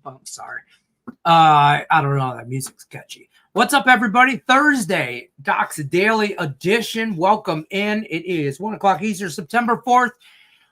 I'm sorry. I don't know. That music's catchy. What's up, everybody? Thursday, Doc's Daily Edition. Welcome in. It is 1 o'clock Eastern, September 4th.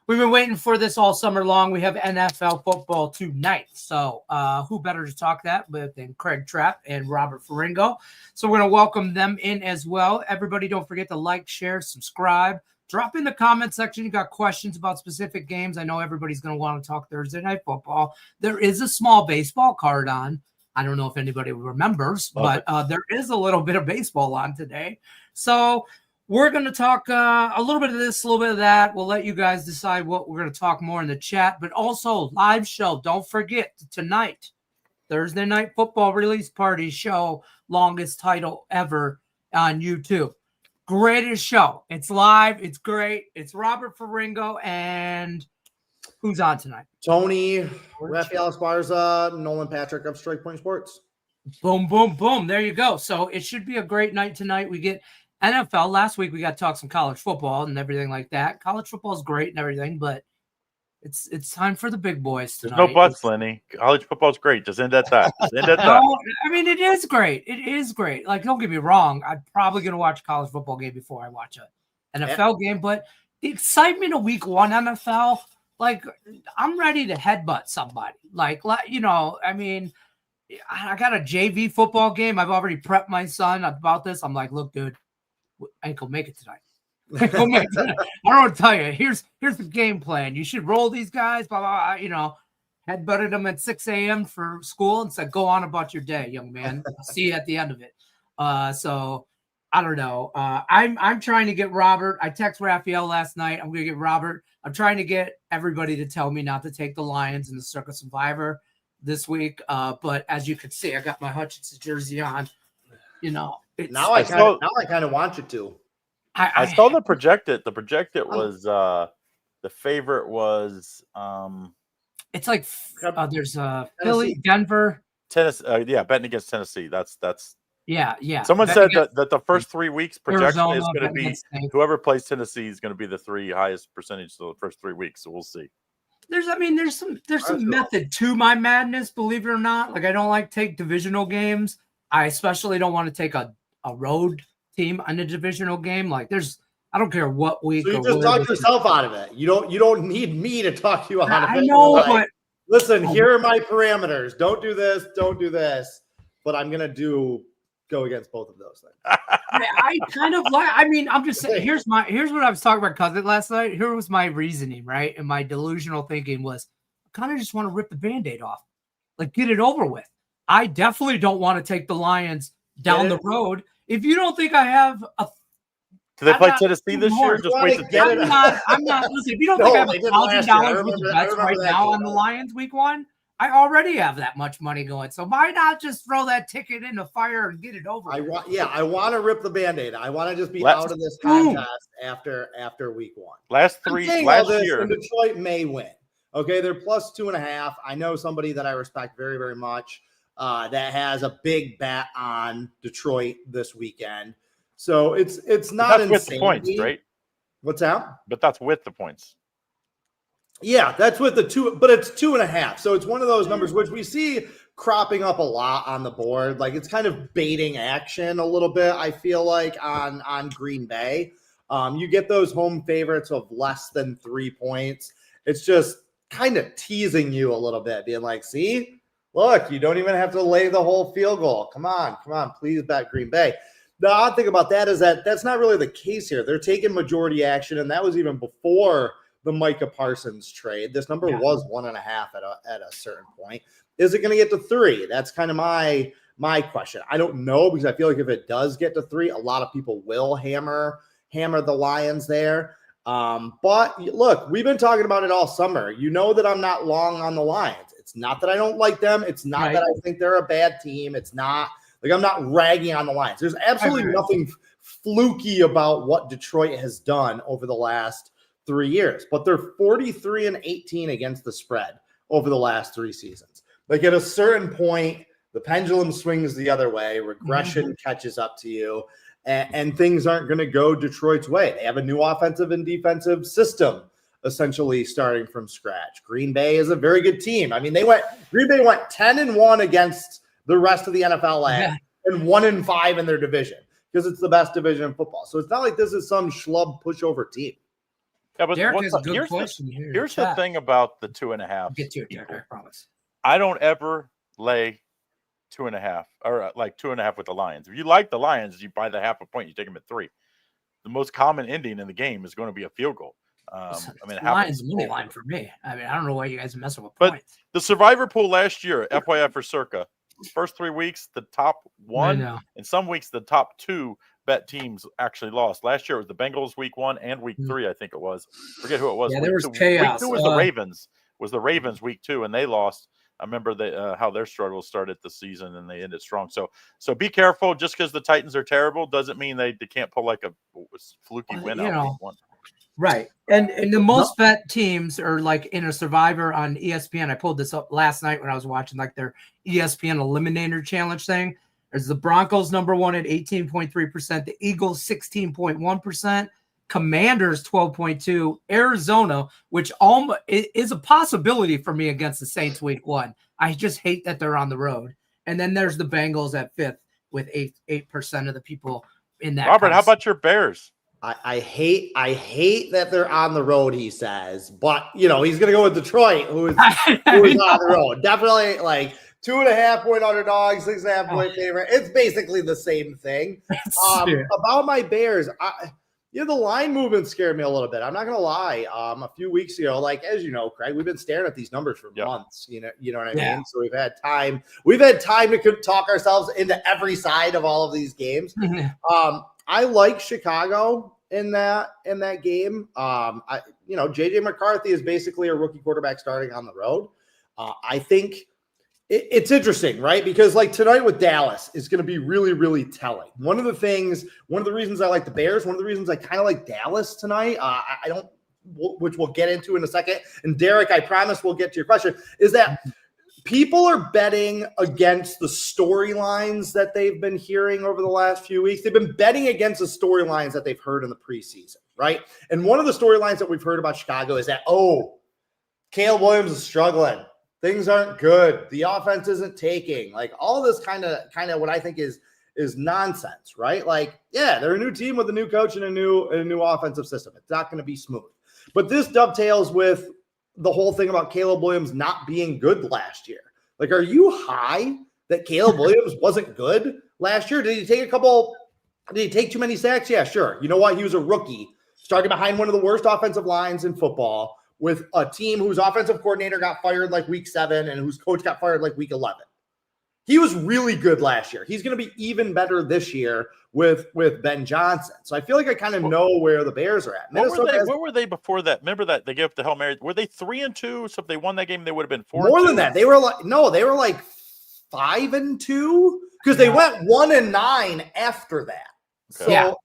We've been waiting for this all summer long. We have NFL football tonight. So who better to talk that with than Craig Trapp and Robert Ferringo. So we're going to welcome them in as well. Everybody, don't forget to like, share, subscribe. Drop in the comment section. You got questions about specific games. I know everybody's going to want to talk Thursday night football. There is a small baseball card on. I don't know if anybody remembers, but there is a little bit of baseball on today. So we're going to talk a little bit of this, a little bit of that. We'll let you guys decide what we're going to talk more in the chat, but also live show. Don't forget tonight, Thursday night football release party show, longest title ever on YouTube. Greatest show. It's live. It's great. It's Robert Ferringo and who's on tonight? Tony, Rafael Esparza, Nolan Patrick of Strike Point Sports. Boom, boom, boom. There you go. So it should be a great night tonight. We get NFL. Last week we got to talk some college football and everything like that. College football is great and everything, but it's time for the big boys tonight. There's no buts, Lenny. College football is great. Just end at that. No, I mean, it is great. It is great. Like, don't get me wrong. I'm probably going to watch a college football game before I watch an NFL game, but the excitement of week one NFL, like, I'm ready to headbutt somebody. Like, you know, I mean, I got a JV football game. I've already prepped my son about this. I'm like, look, dude, I ain't gonna make it tonight. I don't want to tell you. Here's the game plan. You should roll these guys, blah, blah, blah, you know, headbutted them at 6 a.m. for school and said, go on about your day, young man. I'll see you at the end of it. So I don't know. I'm trying to get Robert. I text Raphael last night. I'm going to get Robert. I'm trying to get everybody to tell me not to take the Lions in the Circus Survivor this week. But as you can see, I got my Hutchinson jersey on. You know, now I kind of want you to. I saw the projected. The projected was the favorite was it's like there's Philly, Denver, Tennessee. Yeah, betting against Tennessee. That's yeah. Someone said that the first 3 weeks projection Arizona, is going to be whoever plays Tennessee is going to be the three highest percentage of the first 3 weeks. So we'll see. There's some method to my madness, believe it or not. Like, I don't like take divisional games. I especially don't want to take a road team on a divisional game. Like, I don't care what week. So you just talk yourself out of it. You don't need me to talk you out of it. I know, but listen, here are my parameters. Don't do this. Don't do this. But I'm gonna go against both of those things. I kind of like. I mean, I'm just saying. Here's what I was talking about cousin last night. Here was my reasoning, right? And my delusional thinking was, I kind of just want to rip the Band-Aid off, like, get it over with. I definitely don't want to take the Lions down the road. If you don't think I have a do they play Tennessee this year? Just wait to get it. I'm not. Listen, if you don't think I have $1,000 worth of bets right now on the Lions week one, I already have that much money going. So why not just throw that ticket in the fire and get it over? I want to rip the Band-Aid. I want to just be out of this contest after week one. Last year, Detroit may win. Okay, they're plus 2.5. I know somebody that I respect very, very much that has a big bet on Detroit this weekend. So it's not insane. With the points, right? What's that? But that's with the points. Yeah, that's with the 2, but it's 2.5. So it's one of those numbers which we see cropping up a lot on the board. Like, it's kind of baiting action a little bit, I feel like, on Green Bay. You get those home favorites of less than 3 points. It's just kind of teasing you a little bit, being like, see, look, you don't even have to lay the whole field goal. Come on, please bet Green Bay. The odd thing about that is that that's not really the case here. They're taking majority action, and that was even before the Micah Parsons trade. This number was 1.5 at a certain point. Is it going to get to 3? That's kind of my question. I don't know, because I feel like if it does get to 3, a lot of people will hammer the Lions there. But look, we've been talking about it all summer. You know that I'm not long on the Lions. It's not that I don't like them. It's not that I think they're a bad team. It's not like I'm not ragging on the Lions. There's absolutely nothing fluky about what Detroit has done over the last 3 years, but they're 43-18 against the spread over the last 3 seasons. Like, at a certain point, the pendulum swings the other way. Regression catches up to you, and things aren't going to go Detroit's way. They have a new offensive and defensive system essentially starting from scratch. Green Bay is a very good team. I mean, Green Bay went 10-1 against the rest of the NFL and 1-5 in their division because it's the best division in football. So it's not like this is some schlub pushover team. Yeah, but Derek has a good question here. Here's the thing about the 2.5. Get to it, Derek, I promise. I don't ever lay 2.5 or like 2.5 with the Lions. If you like the Lions, you buy the half a point, you take them at 3. The most common ending in the game is going to be a field goal. Lions money line for me. I mean, I don't know why you guys are messing with but points. The survivor pool last year, FYI for Circa, first 3 weeks, the top 1 and some weeks the top 2 bet teams actually lost. Last year it was the Bengals week 1 and week 3, I think it was. Forget who it was. Yeah, there was Week chaos. 2 was the Ravens. Was the Ravens week 2 and they lost. I remember how their struggles started the season and they ended strong. So be careful. Just because the Titans are terrible doesn't mean they can't pull like a fluky win out week 1. Right. And the most bet teams are like in a survivor on ESPN. I pulled this up last night when I was watching like their ESPN Eliminator Challenge thing. There's the Broncos #1 at 18.3%, the Eagles 16.1%, Commanders 12.2%, Arizona, which is a possibility for me against the Saints week 1. I just hate that they're on the road. And then there's the Bengals at 5th with 8% of the people in that. Robert, how about your Bears? I hate that they're on the road, he says, but he's going to go with Detroit, who is on the road. Definitely like 2.5 point underdog, 6.5 point favorite. It's basically the same thing. About my Bears, the line movement scared me a little bit. I'm not going to lie. A few weeks ago, like, as you know, Craig, we've been staring at these numbers for months. You know what I mean? So we've had time to talk ourselves into every side of all of these games. I like Chicago in that game. JJ McCarthy is basically a rookie quarterback starting on the road. I think it's interesting, right? Because like tonight with Dallas is going to be really, really telling. One of the reasons I like the Bears, one of the reasons I kind of like Dallas tonight, which we'll get into in a second. And Derek, I promise we'll get to your question, is that people are betting against the storylines that they've been hearing over the last few weeks. They've been betting against the storylines that they've heard in the preseason, right? And one of the storylines that we've heard about Chicago is that, Caleb Williams is struggling. Things aren't good. The offense isn't taking. Like all this kind of what I think is nonsense, right? Like, yeah, they're a new team with a new coach and a new offensive system. It's not going to be smooth. But this dovetails with the whole thing about Caleb Williams not being good last year. Like, are you high that Caleb Williams wasn't good last year? Did he take too many sacks? Yeah, sure. You know what? He was a rookie starting behind one of the worst offensive lines in football with a team whose offensive coordinator got fired like week 7 and whose coach got fired like week 11. He was really good last year. He's going to be even better this year with Ben Johnson. So I feel like I kind of know where the Bears are at. What were they before that? Remember that they gave up the Hail Mary? Were they 3-2? So if they won that game, they would have been 4-2. More than that. They were like 5-2 because they went 1-9 after that. Okay. So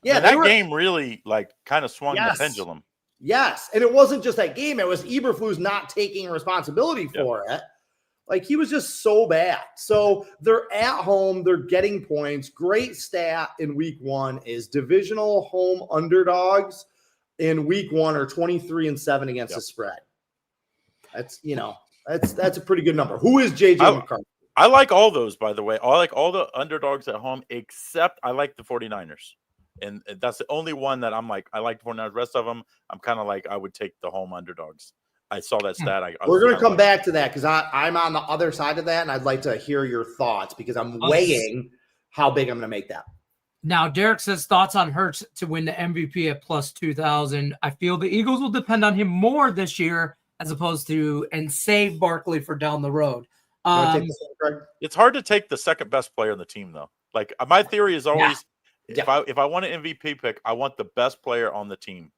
that game really like kind of swung the pendulum. Yes, and it wasn't just that game. It was Eberflus not taking responsibility for it. Like, he was just so bad. So they're at home. They're getting points. Great stat in week 1 is divisional home underdogs in week 1 are 23-7 against the spread. That's a pretty good number. Who is JJ McCarthy? I like all those, by the way. I like all the underdogs at home, except I like the 49ers. And that's the only one that I'm like, I like the 49ers. The rest of them, I'm kind of like, I would take the home underdogs. I saw that stat. We're going to come back to that because I'm on the other side of that, and I'd like to hear your thoughts because I'm weighing how big I'm going to make that. Now, Derek says thoughts on Hurts to win the MVP at plus 2,000. I feel the Eagles will depend on him more this year as opposed to and save Barkley for down the road. It's hard to take the second best player on the team, though. Like my theory is always if I want an MVP pick, I want the best player on the team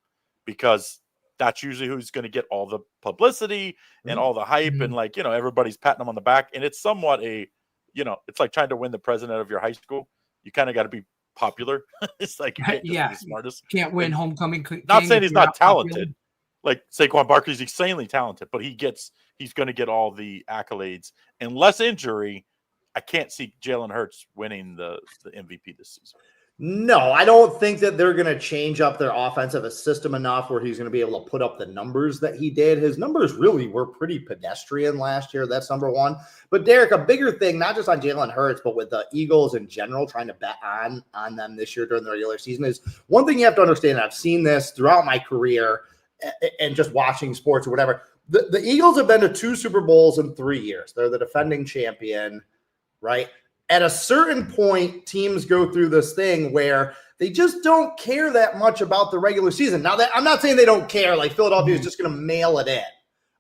because that's usually who's going to get all the publicity and all the hype and like, everybody's patting them on the back. And it's somewhat it's like trying to win the president of your high school. You kind of got to be popular. It's like, you can't just be the smartest. Can't win homecoming. Not saying he's not talented. Popular. Like Saquon Barkley's insanely talented, but he's going to get all the accolades. Unless injury, I can't see Jalen Hurts winning the MVP this season. No, I don't think that they're going to change up their offensive system enough where he's going to be able to put up the numbers that he did. His numbers really were pretty pedestrian last year. That's number one. But Derek, a bigger thing, not just on Jalen Hurts, but with the Eagles in general, trying to bet on them this year during the regular season is one thing you have to understand. I've seen this throughout my career and just watching sports or whatever. The Eagles have been to 2 Super Bowls in 3 years. They're the defending champion, right? At a certain point, teams go through this thing where they just don't care that much about the regular season. Now, I'm not saying they don't care, like Philadelphia is just going to mail it in,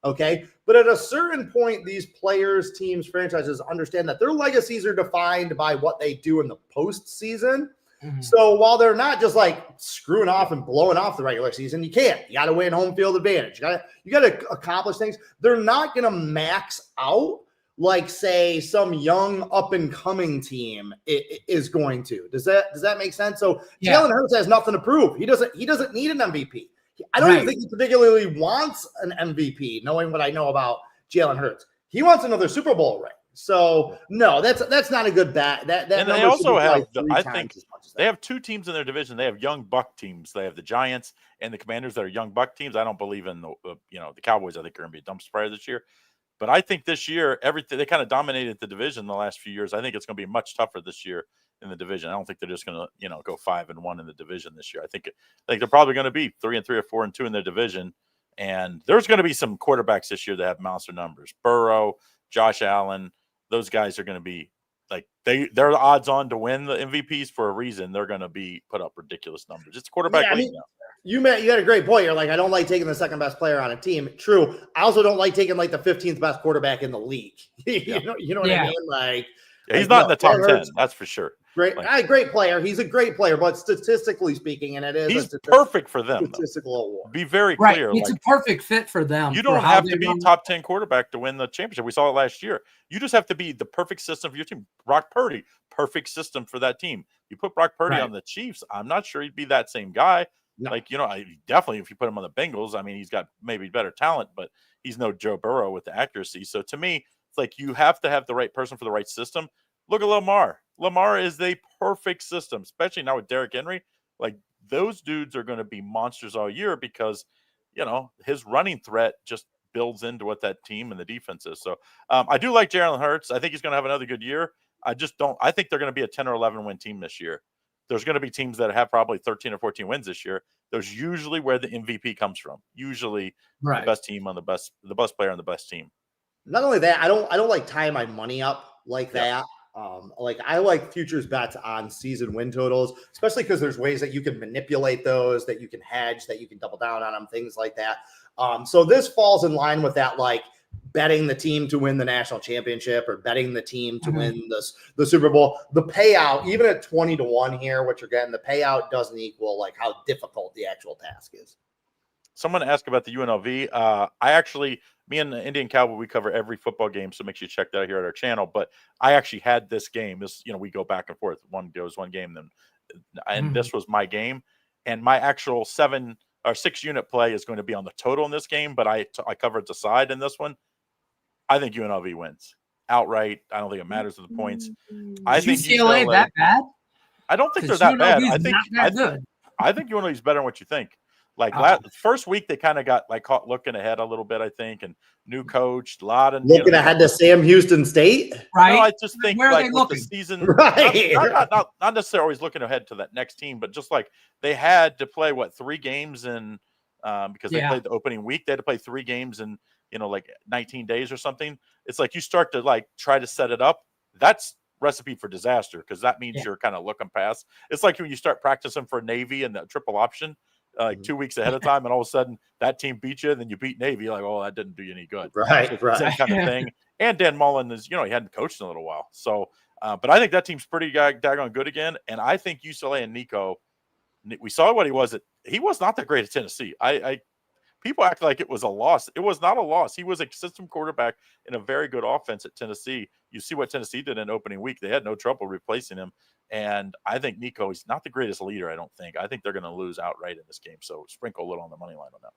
okay? But at a certain point, these players, teams, franchises understand that their legacies are defined by what they do in the postseason. Mm-hmm. So while they're not just like screwing off and blowing off the regular season, you can't. You got to win home field advantage. You got to accomplish things. They're not going to max out like, say, some young up-and-coming team is going to. Does that make sense? So yeah. Jalen Hurts has nothing to prove. He doesn't need an MVP. I don't even think he particularly wants an MVP, knowing what I know about Jalen Hurts. He wants another Super Bowl ring. So, no, that's not a good bet. That and they also have, I think, they have 2 teams in their division. They have young buck teams. They have the Giants and the Commanders that are young buck teams. I don't believe in the Cowboys. I think are going to be a dumpster fire this year. But I think this year, they kind of dominated the division the last few years. I think it's going to be much tougher this year in the division. I don't think they're just going to, go 5-1 in the division this year. I think they're probably going to be 3-3 or 4-2 in their division. And there's going to be some quarterbacks this year that have monster numbers. Burrow, Josh Allen, those guys are going to be like they're odds on to win the MVPs for a reason. They're going to be put up ridiculous numbers. It's quarterback league now. You had a great point. You're like, I don't like taking the second best player on a team. True. I also don't like taking like the 15th best quarterback in the league. you know what I mean? Like, he's not in the top 10. That's for sure. Great player. He's a great player, but statistically speaking, and he's perfect for them. Statistical award. Be very clear. It's a perfect fit for them. You don't have to be top 10 quarterback to win the championship. We saw it last year. You just have to be the perfect system for your team. Brock Purdy, perfect system for that team. You put Brock Purdy on the Chiefs, I'm not sure he'd be that same guy. No. Definitely if you put him on the Bengals, I mean, he's got maybe better talent, but he's no Joe Burrow with the accuracy. So to me, it's like you have to have the right person for the right system. Look at Lamar. Lamar is the perfect system, especially now with Derrick Henry. Like, those dudes are going to be monsters all year because, his running threat just builds into what that team and the defense is. So I do like Jalen Hurts. I think he's going to have another good year. I think they're going to be a 10 or 11 win team this year. There's going to be teams that have probably 13 or 14 wins this year. There's usually where the MVP comes from. Usually the best team on the best player on the best team. Not only that, I don't like tying my money up like that. I like futures bets on season win totals, especially because there's ways that you can manipulate those, that you can hedge, that you can double down on them, things like that. So this falls in line with that, like betting the team to win the national championship or betting the team to win the Super Bowl. The payout, even at 20-1 here, what you're getting, the payout doesn't equal like how difficult the actual task is. Someone asked about the UNLV. Me and the Indian Cowboy, we cover every football game, so make sure you check that out here at our channel. But I actually had this game. We go back and forth. One goes one game, and this was my game. And my actual 7 or 6 unit play is going to be on the total in this game, but I covered the side in this one. I think UNLV wins outright. I don't think it matters to the points. I think UCLA that bad? I don't think they're that bad. I think UNLV is better than what you think. Like first week, they kind of got caught looking ahead a little bit, I think, and new coach, a lot of looking ahead to Sam Houston State, right? No, I just think where are they looking? The season, right? Not necessarily always looking ahead to that next team, but just like they had to play 3 games in because they played the opening week, they had to play 3 games in 19 days or something. It's like you start to try to set it up. That's recipe for disaster because that means you're kind of looking past. It's like when you start practicing for Navy and the triple option. 2 weeks ahead of time, and all of a sudden that team beat you, and then you beat Navy. You're like, oh, that didn't do you any good. Right. Same kind of thing. And Dan Mullen is, he hadn't coached in a little while. So, but I think that team's pretty daggone good again. And I think UCLA and Nico, we saw what he was at. He was not that great at Tennessee. People act like it was a loss. It was not a loss. He was a system quarterback in a very good offense at Tennessee. You see what Tennessee did in opening week. They had no trouble replacing him. And I think Nico is not the greatest leader, I don't think. I think they're going to lose outright in this game. So sprinkle a little on the money line on that.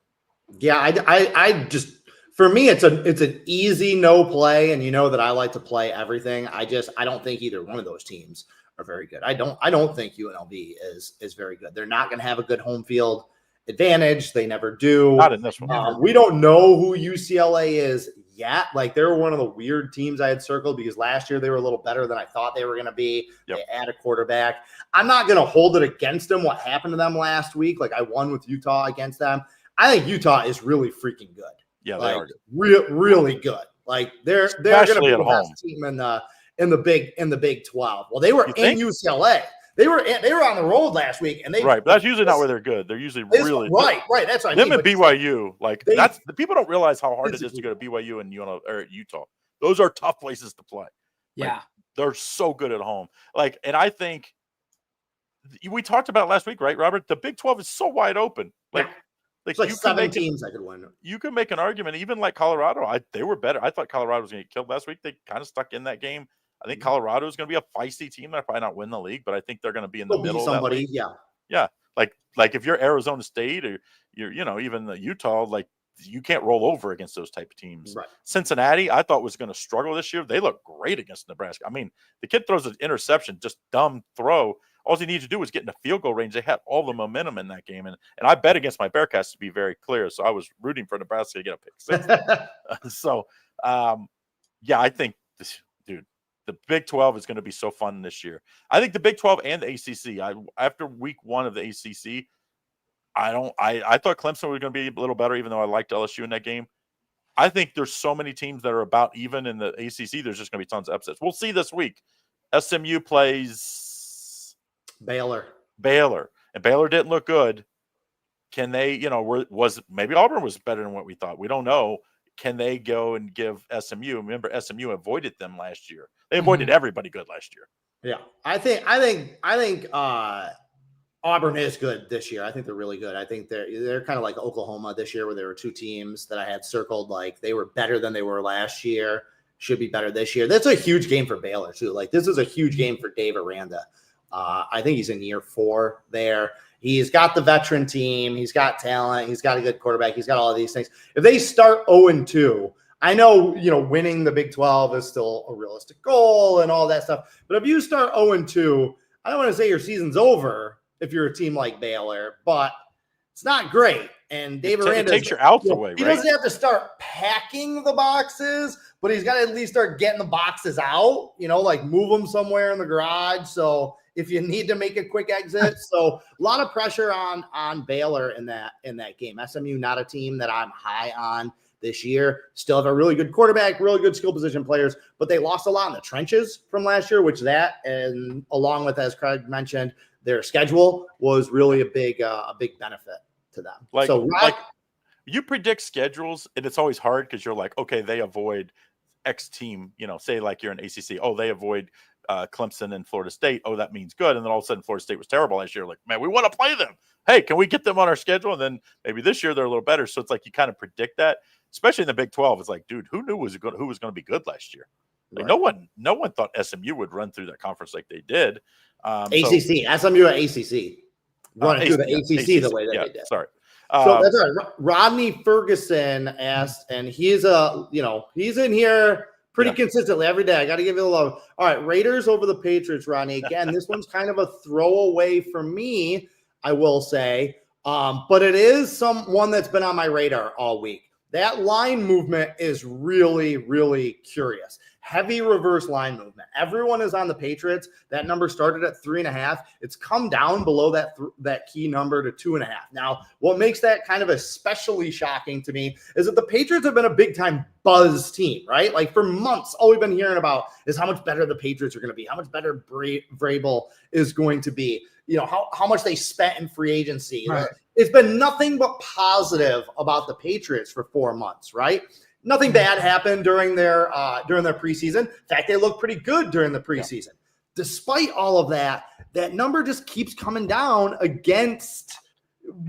Yeah, I just, for me, it's an easy no play. And that I like to play everything. I don't think either one of those teams are very good. I don't think UNLV is very good. They're not going to have a good home field advantage. They never do. Not in this one. We don't know who UCLA is yet. Like, they were one of the weird teams I had circled because last year they were a little better than I thought they were going to be. Yep. They add a quarterback. I'm not going to hold it against them what happened to them last week. Like, I won with Utah against them. I think Utah is really freaking good. Yeah, like, they are really good. Like, they're going to be the best team in the Big 12. Well, they were in UCLA. They were on the road last week, and right. But that's usually not where they're good. They're usually really right. That's what I mean. Them and BYU, that's the people don't realize how hard it is to go to BYU and Utah. Those are tough places to play. Yeah, like, they're so good at home. Like, and I think we talked about last week, right, Robert? The Big 12 is so wide open. Like you 7 teams I could win. You can make an argument, even like Colorado. They were better. I thought Colorado was going to get killed last week. They kind of stuck in that game. I think Colorado is going to be a feisty team. They'll probably not win the league, but I think they're going to be in the middle. Somebody, of that league. Yeah. Like if you're Arizona State or you're, even the Utah, like you can't roll over against those type of teams. Right. Cincinnati, I thought was going to struggle this year. They look great against Nebraska. I mean, the kid throws an interception, just dumb throw. All he needs to do is get in the field goal range. They had all the momentum in that game, and I bet against my Bearcats, to be very clear. So I was rooting for Nebraska to get a pick six. So, I think this. The Big 12 is going to be so fun this year. I think the Big 12 and the ACC. After week 1 of the ACC, I thought Clemson was going to be a little better, even though I liked LSU in that game. I think there's so many teams that are about even in the ACC. There's just going to be tons of upsets. We'll see this week. SMU plays Baylor, and Baylor didn't look good. Can they? Maybe Auburn was better than what we thought. We don't know. Can they go and give SMU? Remember, SMU avoided them last year. They avoided everybody good last year. Yeah, I think Auburn is good this year. I think they're really good. I think they're kind of like Oklahoma this year, where there were 2 teams that I had circled. Like, they were better than they were last year. Should be better this year. That's a huge game for Baylor too. Like, this is a huge game for Dave Aranda. I think he's in year 4 there. He's got the veteran team. He's got talent. He's got a good quarterback. He's got all of these things. If they start 0-2, I know, winning the Big 12 is still a realistic goal and all that stuff. But if you start 0-2, I don't want to say your season's over if you're a team like Baylor, but it's not great. And Dave Aranda takes your outs away, right? He doesn't have to start packing the boxes, but he's got to at least start getting the boxes out, like move them somewhere in the garage. So if you need to make a quick exit. So a lot of pressure on Baylor in that game. SMU, not a team that I'm high on this year. Still have a really good quarterback, really good skill position players, but they lost a lot in the trenches from last year, and along with, as Craig mentioned, their schedule was really a big benefit to them. Like you predict schedules, and it's always hard because you're like, okay, they avoid X team, say like you're an ACC. Oh, they avoid Clemson and Florida State. Oh, that means good. And then all of a sudden Florida State was terrible last year. Like, man, we want to play them. Hey, can we get them on our schedule? And then maybe this year they're a little better. So it's like you kind of predict that, especially in the Big 12. It's like, dude, who was going to be good last year? Like, right. No one thought SMU would run through that conference like they did. ACC, SMU at ACC. Running through the ACC the way that they did. Sorry. So that's all right. Rodney Ferguson asked, and he's in here pretty consistently every day. I got to give you a love. All right, Raiders over the Patriots, Rodney. Again, this one's kind of a throwaway for me, I will say, but it is one that's been on my radar all week. That line movement is really, really curious. Heavy reverse line movement. Everyone is on the Patriots. That number started at 3.5. It's come down below that key number to 2.5. Now, what makes that kind of especially shocking to me is that the Patriots have been a big-time buzz team, right? Like, for months, all we've been hearing about is how much better the Patriots are going to be, how much better Vrabel is going to be, how much they spent in free agency. Right. It's been nothing but positive about the Patriots for 4 months, right? Nothing bad happened during their preseason. In fact, they look pretty good during the preseason. Yeah. Despite all of that, that number just keeps coming down against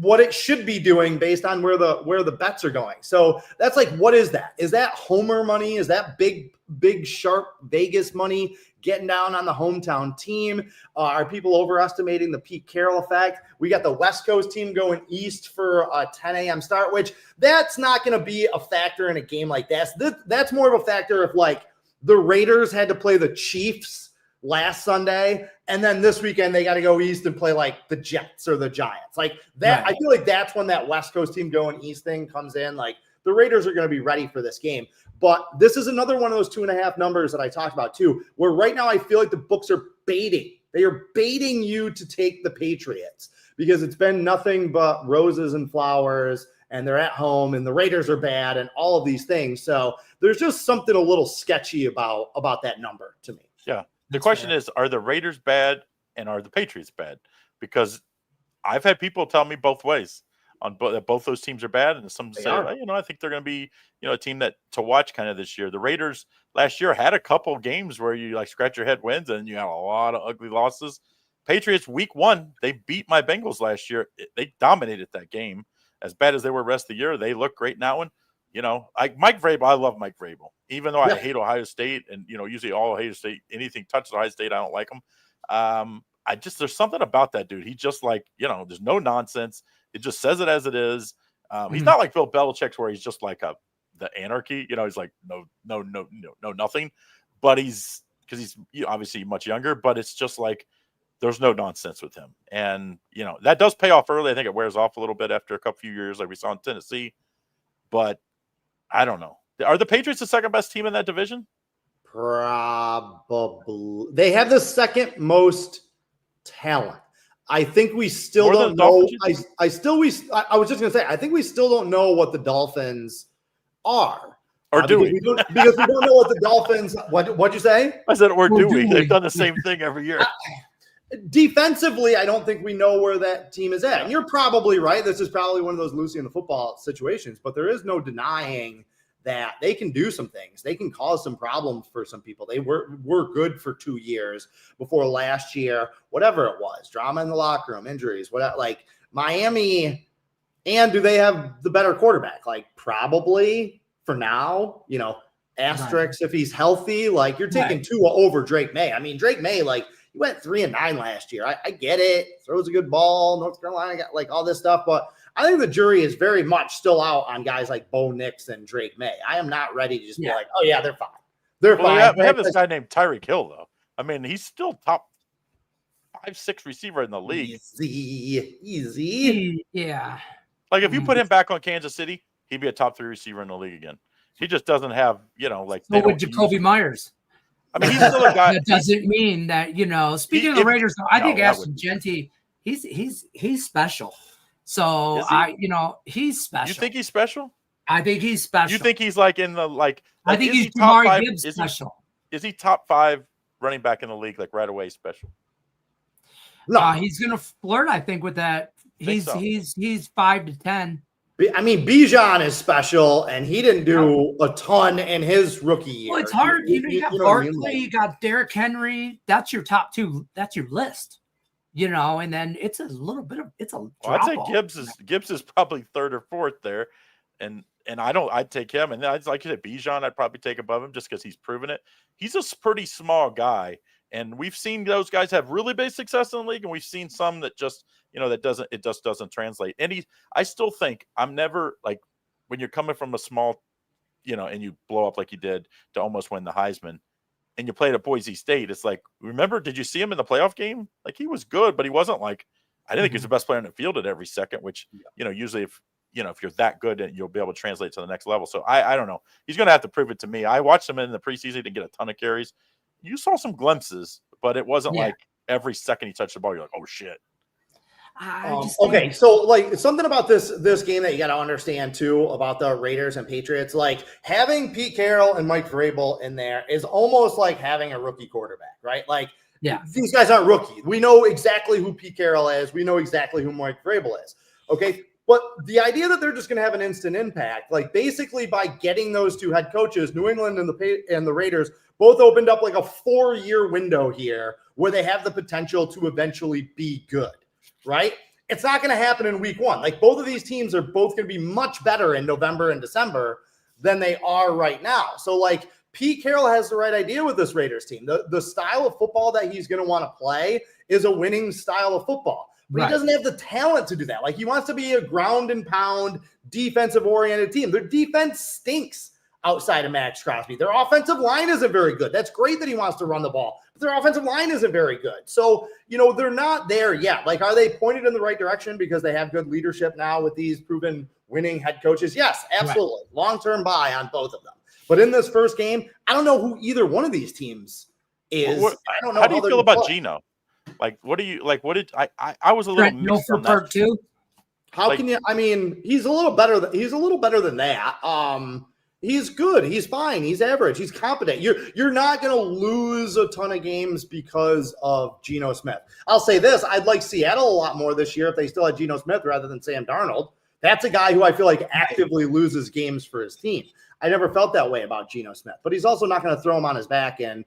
what it should be doing based on where the bets are going. So that's like, what is that? Is that homer money? Is that big sharp Vegas money getting down on the hometown team? Are people overestimating the Pete Carroll effect? We got the West Coast team going east for a 10 a.m. start, which that's not going to be a factor in a game like that. That's more of a factor if, like, the Raiders had to play the Chiefs last Sunday, and then this weekend they got to go east and play like the Jets or the Giants. Like that, right. I feel like that's when that West Coast team going east thing comes in. Like the Raiders are going to be ready for this game. But this is another one of those 2.5 numbers that I talked about too, where right now I feel like the books are baiting. They are baiting you to take the Patriots because it's been nothing but roses and flowers, and they're at home, and the Raiders are bad, and all of these things. So there's just something a little sketchy about that number to me. Yeah. The question is, are the Raiders bad and are the Patriots bad? Because I've had people tell me both ways on that both those teams are bad, and some say, I think they're going to be, a team that to watch kind of this year. The Raiders last year had a couple games where you like scratch your head wins, and you had a lot of ugly losses. Patriots week 1, they beat my Bengals last year. They dominated that game. As bad as they were the rest of the year, they look great in that one. Mike Vrabel, I love Mike Vrabel, even though I hate Ohio State, and usually all Ohio State, anything touches Ohio State, I don't like them. There's something about that dude. He just like, there's no nonsense. It just says it as it is. He's not like Bill Belichick's where he's just like the anarchy. He's like no, nothing. But because he's obviously much younger, but it's just like there's no nonsense with him. And that does pay off early. I think it wears off a little bit after a few years, like we saw in Tennessee. But I don't know. Are the Patriots the second best team in that division? Probably. They have the second most talent. I think we still don't know. I was just going to say, I think we still don't know what the Dolphins are. Or do we? Because we don't know what the Dolphins – what'd you say? I said, or do we? They've done the same thing every year. Defensively, I don't think we know where that team is at. And you're probably right. This is probably one of those Lucy in the football situations, but there is no denying that they can do some things. They can cause some problems for some people. They were good for 2 years before last year, whatever it was, drama in the locker room, injuries, whatever. Like Miami, and do they have the better quarterback? Like probably for now, asterisks if he's healthy. Like you're taking Tua over Drake May. I mean, Drake May, like he went 3-9 last year. I get it. Throws a good ball. North Carolina got like all this stuff, but I think the jury is very much still out on guys like Bo Nix and Drake May. I am not ready to just be like, oh, yeah, they're fine. They're fine. We have this guy named Tyreek Hill, though. I mean, he's still top 5-6 receiver in the league. Easy. Yeah. Like, if you put him back on Kansas City, he'd be a top 3 receiver in the league again. He just doesn't have, like. So would Jacoby Myers. I mean, he's still a guy. That doesn't mean that, speaking of the Raiders, I think Ashton Genty, he's special. So he's special. You think he's special? I think he's special. You think he's like in the I think he's Jamar Gibbs special. Is he top 5 running back in the league like right away special? No, he's gonna flirt. I think with that. He's 5 to 10. I mean, Bijan is special, and he didn't do a ton in his rookie year. Well, it's hard. You got Barkley, you got Derrick Henry. That's your top 2. That's your list. And then it's a little bit of I'd say Gibbs is probably 3rd or 4th there, and I'd take him, and I'd like you said Bijan I'd probably take above him just because he's proven it. He's a pretty small guy, and we've seen those guys have really big success in the league, and we've seen some that just it just doesn't translate. And I still think I'm never like when you're coming from a small, and you blow up like you did to almost win the Heisman. And you played at Boise State, it's like, remember, did you see him in the playoff game? Like, he was good, but he wasn't like, I didn't think he was the best player in the field at every second, which, usually if you're that good, you'll be able to translate to the next level. So I don't know. He's going to have to prove it to me. I watched him in the preseason. He didn't get a ton of carries. You saw some glimpses, but it wasn't like every second he touched the ball, you're like, oh, shit. Okay, so like something about this game that you got to understand too about the Raiders and Patriots, like having Pete Carroll and Mike Vrabel in there is almost like having a rookie quarterback, right? Like, these guys aren't rookies. We know exactly who Pete Carroll is. We know exactly who Mike Vrabel is. Okay, but the idea that they're just going to have an instant impact, like basically by getting those 2 head coaches, New England and the Raiders both opened up like a 4-year window here where they have the potential to eventually be good. Right? It's not going to happen in week 1. Like both of these teams are both going to be much better in November and December than they are right now. So like Pete Carroll has the right idea with this Raiders team. The style of football that he's going to want to play is a winning style of football. But he doesn't have the talent to do that. Like he wants to be a ground and pound defensive oriented team. Their defense stinks outside of Max Crosby. Their offensive line isn't very good. That's great that he wants to run the ball, but their offensive line isn't very good. So, they're not there yet. Like, are they pointed in the right direction because they have good leadership now with these proven winning head coaches? Yes, absolutely. Right. Long-term buy on both of them. But in this first game, I don't know who either one of these teams is. I don't know. How do you feel about Geno? Like, what do you like? What did I was a little mixed on that. Too? How can you? I mean, he's a little better than that. He's good. He's fine. He's average. He's competent. You're not going to lose a ton of games because of Geno Smith. I'll say this: I'd like Seattle a lot more this year if they still had Geno Smith rather than Sam Darnold. That's a guy who I feel like actively loses games for his team. I never felt that way about Geno Smith, but he's also not going to throw him on his back and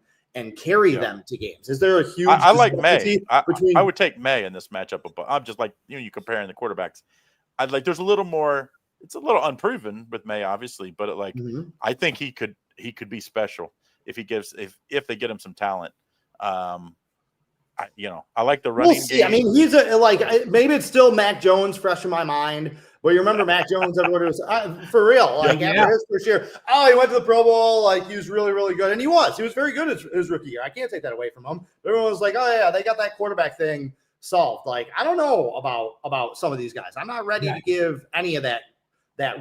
carry them to games. Is there a huge? I like May. I would take May in this matchup, but I'm just like you comparing the quarterbacks. I'd like. There's a little more. It's a little unproven with May, obviously, but I think he could be special if they get him some talent. I like the running game. I mean, he's maybe it's still Mac Jones fresh in my mind. But you remember Mac Jones, everyone was for real. After his first year, he went to the Pro Bowl. Like, he was really, really good. And he was very good his rookie year. I can't take that away from him. But everyone was like, oh, yeah, they got that quarterback thing solved. Like, I don't know about some of these guys. I'm not ready to give any of that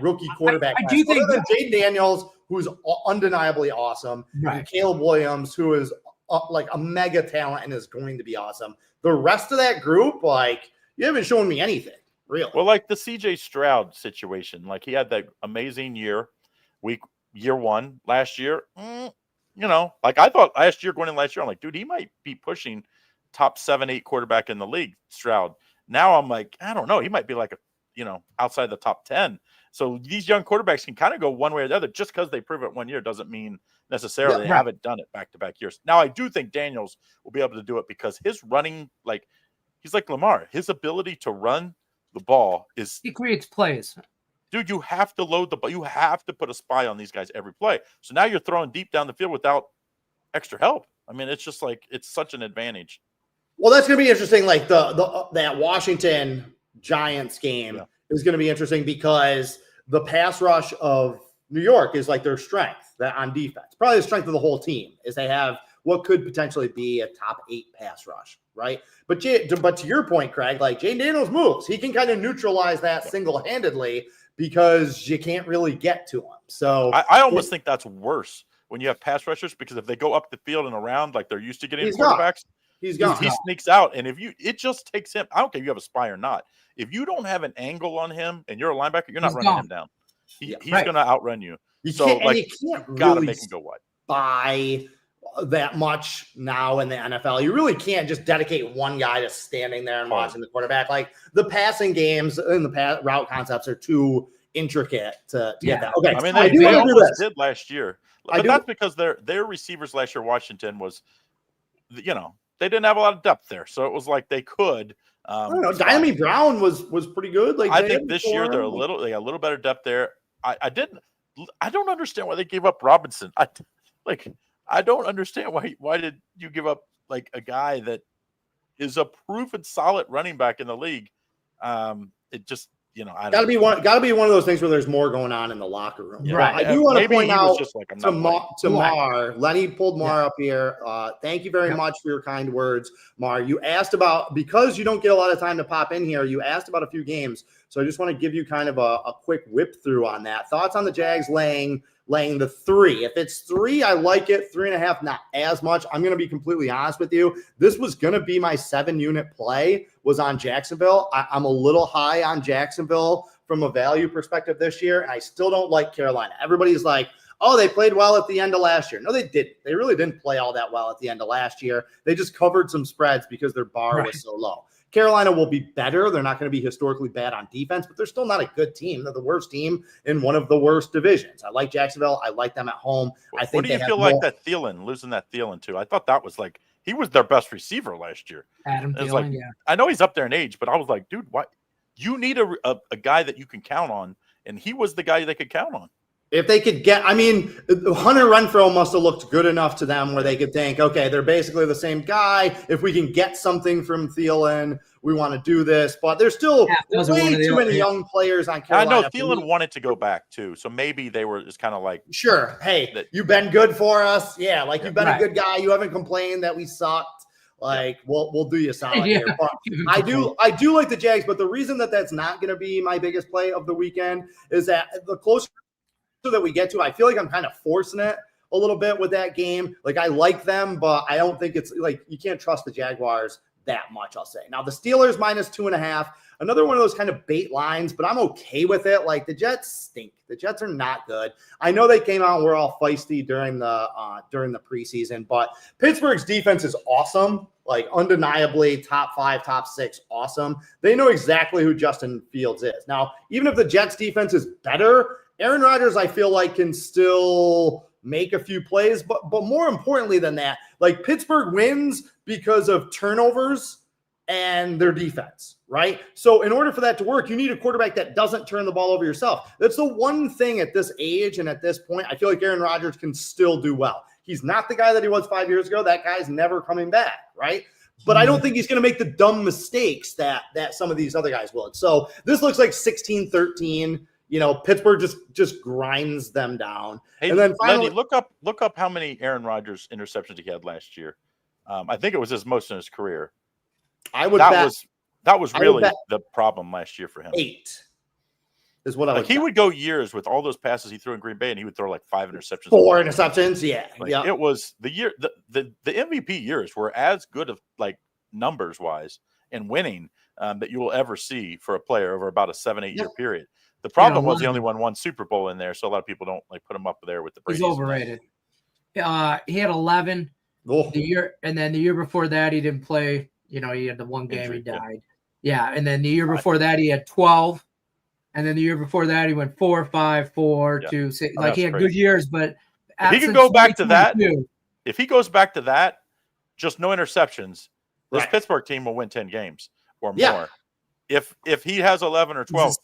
rookie quarterback. I do think that Jaden Daniels, who's undeniably awesome, and Caleb Williams, who is like a mega talent and is going to be awesome. The rest of that group, like, you haven't shown me anything. Really? Well, like the CJ Stroud situation, like he had that amazing year one last year. Like I thought going in last year, I'm like, dude, he might be pushing top 7-8 quarterback in the league, Stroud. Now I'm like, I don't know. He might be like outside the top 10. So these young quarterbacks can kind of go one way or the other. Just because they prove it one year doesn't mean necessarily they haven't done it back-to-back years. Now, I do think Daniels will be able to do it because his running, like he's like Lamar. His ability to run the ball he creates plays. Dude, you have to load the ball. You have to put a spy on these guys every play. So now you're throwing deep down the field without extra help. I mean, it's just like it's such an advantage. Well, that's going to be interesting. Like that Washington Giants game is going to be interesting because the pass rush of New York is like their strength on defense. Probably the strength of the whole team is they have what could potentially be a top 8 pass rush, right? But to your point, Craig, like Jaden Daniels moves. He can kind of neutralize that single-handedly because you can't really get to him. So I almost think that's worse when you have pass rushers because if they go up the field and around like they're used to getting quarterbacks, he's gone. He sneaks out. And it just takes him. I don't care if you have a spy or not. If you don't have an angle on him and you're a linebacker, you're not running him down. He's going to outrun you. You can't gotta make him go wide. By that much now in the NFL, you really can't just dedicate one guy to standing there and watching the quarterback. Like the passing games and the route concepts are too intricate to get that. Okay, I mean they almost did last year, but that's because their receivers last year, Washington was, they didn't have a lot of depth there, so it was like they could. I don't know. Diami Brown was pretty good. Like I think this year they got a little better depth there. I don't understand why they gave up Robinson. I don't understand why did you give up like a guy that is a proven solid running back in the league? It just gotta be one of those things where there's more going on in the locker room. Yeah. Right. I do want to point out to Mar. Lenny pulled Mar up here. Thank you very much for your kind words, Mar. You asked about, because you don't get a lot of time to pop in here, you asked about a few games. So I just want to give you kind of a quick whip through on that. Thoughts on the Jags laying the 3. If it's 3, I like it. 3.5, not as much. I'm going to be completely honest with you. This was going to be my 7-unit play was on Jacksonville. I'm a little high on Jacksonville from a value perspective this year, and I still don't like Carolina. Everybody's like, oh, they played well at the end of last year. No, they didn't. They really didn't play all that well at the end of last year. They just covered some spreads because their bar was so low. Carolina will be better. They're not going to be historically bad on defense, but they're still not a good team. They're the worst team in one of the worst divisions. I like Jacksonville. I like them at home. I think. What do you feel like that Thielen, losing that Thielen too? I thought that was like he was their best receiver last year. Adam Thielen, I know he's up there in age, but I was like, dude, what? You need a guy that you can count on, and he was the guy they could count on. If they could get, Hunter Renfrow must have looked good enough to them where they could think, okay, they're basically the same guy. If we can get something from Thielen, we want to do this. But there's still way too many young players on Carolina. I know Thielen wanted to go back too, so maybe they were just kind of like, sure, hey, you've been good for us. Yeah, like you've been a good guy. You haven't complained that we sucked. Like we'll do you solid here. But I do like the Jags, but the reason that that's not going to be my biggest play of the weekend is that the closer that we get to, I feel like I'm kind of forcing it a little bit with that game. Like I like them, but I don't think it's like you can't trust the Jaguars that much, I'll say. Now the Steelers -2.5, another one of those kind of bait lines, but I'm okay with it. Like the Jets stink. The Jets are not good. I know they came out and were all feisty during the preseason, but Pittsburgh's defense is awesome. Like undeniably top 5, top 6, awesome. They know exactly who Justin Fields is. Now, even if the Jets defense is better, Aaron Rodgers, I feel like, can still make a few plays, but more importantly than that, like Pittsburgh wins because of turnovers and their defense, right? So in order for that to work, you need a quarterback that doesn't turn the ball over yourself. That's the one thing at this age and at this point, I feel like Aaron Rodgers can still do well. He's not the guy that he was 5 years ago. That guy's never coming back, right? But I don't think he's going to make the dumb mistakes that some of these other guys will. So this looks like 16-13. You know, Pittsburgh just grinds them down. Hey, and then finally, Lenny, look up how many Aaron Rodgers interceptions he had last year. I think it was his most in his career. That was really the problem last year for him. 8 is what I would. He would go years with all those passes he threw in Green Bay, and he would throw like 5 interceptions. 4 interceptions, yeah. Like, it was the year. The MVP years were as good of like numbers wise and winning that you will ever see for a player over about a 7-8 year period. The problem was he only won 1 Super Bowl in there, so a lot of people don't like put him up there with the Brady's. He's overrated. He had 11 the year, and then the year before that he didn't play. You know, he had the one game he died. Yeah, and then the year before that he had 12, and then the year before that he went 4, 5, 4, 2, 6. Like he had good years, but if he can go back to that, if he goes back to that, just no interceptions, this Pittsburgh team will win 10 games or more. If he has 11 or 12,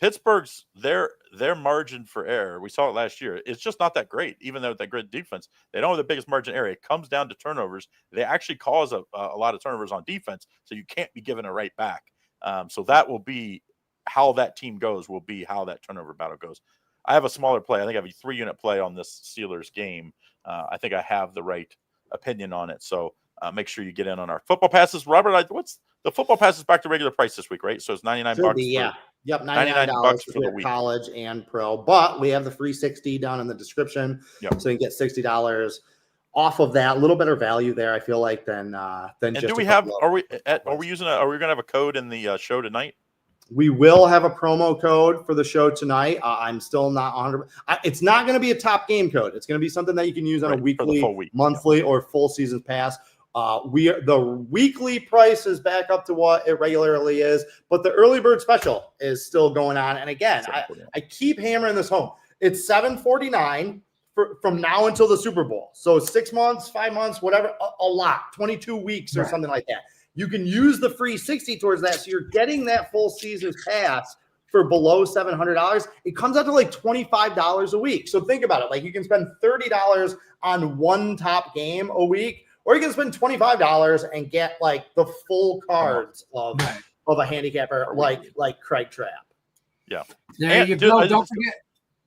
Pittsburgh's their margin for error, we saw it last year, it's just not that great. Even though that great defense, they don't have the biggest margin area. It comes down to turnovers. They actually cause a lot of turnovers on defense, so you can't be giving it right back. So that will be how that team goes, will be how that turnover battle goes. I have a smaller play. I think I have a 3-unit play on this Steelers game. I think I have the right opinion on it. So make sure you get in on our football passes. Robert, what's the football passes back to regular price this week, right? So it's $99. Yep, $99 for college and pro. But we have the free 60 down in the description. So you can get $60 off of that. A little better value there, I feel like, than just. Do we have? Are we going to have a code in the show tonight? We will have a promo code for the show tonight. I'm still not 100. It's not going to be a top game code. It's going to be something that you can use on a weekly, monthly, or full season pass. The weekly price is back up to what it regularly is, but the early bird special is still going on. And again, I keep hammering this home. It's $749 from now until the Super Bowl. So 6 months, 5 months, whatever, a lot, 22 weeks or something like that. You can use the free 60 towards that. So you're getting that full season pass for below $700. It comes out to like $25 a week. So think about it. Like you can spend $30 on one top game a week, or you can spend $25 and get like the full cards of a handicapper like Craig Trapp. Yeah. There you go. Don't forget.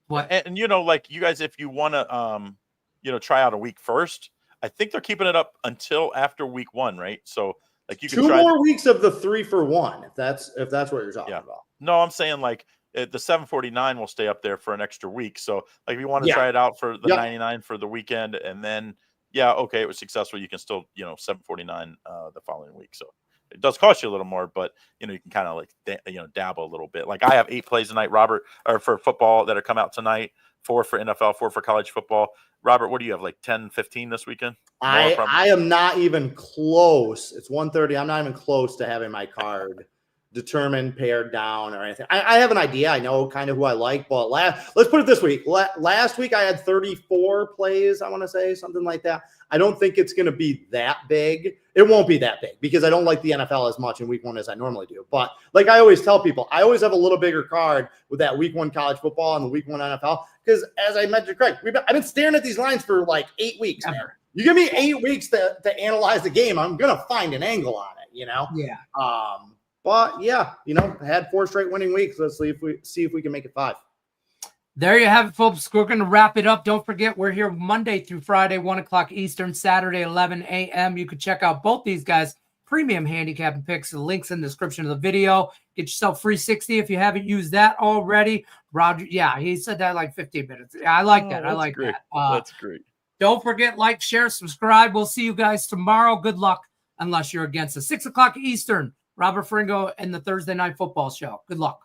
What? And you know, like you guys, if you want to, try out a week first, I think they're keeping it up until after week 1, right? So like you can 2 more weeks of the 3-for-1, if that's what you're talking about. No, I'm saying like the $749 will stay up there for an extra week. So like if you want to try it out for the $99 for the weekend, and then okay, it was successful, you can still, $749 the following week. So it does cost you a little more, but you can kind of like dabble a little bit. Like I have 8 plays tonight, Robert, or for football that are come out tonight, 4 for NFL, 4 for college football. Robert, what do you have, like 10, 15 this weekend? I am not even close. It's 1:30. I'm not even close to having my card determined, pared down, or anything. I have an idea. I know kind of who I like, but let's put it this week. Last week I had 34 plays, I want to say, something like that. I don't think it's going to be that big. It won't be that big because I don't like the NFL as much in week 1 as I normally do. But like I always tell people, I always have a little bigger card with that week 1 college football and the week 1 NFL because, as I mentioned, Craig, I've been staring at these lines for like 8 weeks, man. You give me 8 weeks to analyze the game, I'm going to find an angle on it. you know? Yeah. But yeah, you know, had 4 straight winning weeks. Let's see if we can make it 5. There you have it, folks. We're going to wrap it up. Don't forget, we're here Monday through Friday, 1 o'clock Eastern, Saturday, 11 a.m. You can check out both these guys' premium handicapping picks. The links in the description of the video. Get yourself free 60 if you haven't used that already. Roger, yeah, he said that like 15 minutes. Yeah, I like that. I like great. that. That's great. Don't forget, like, share, subscribe. We'll see you guys tomorrow. Good luck, unless you're against us. 6 o'clock Eastern. Robert Ferringo and the Thursday Night Football Show. Good luck.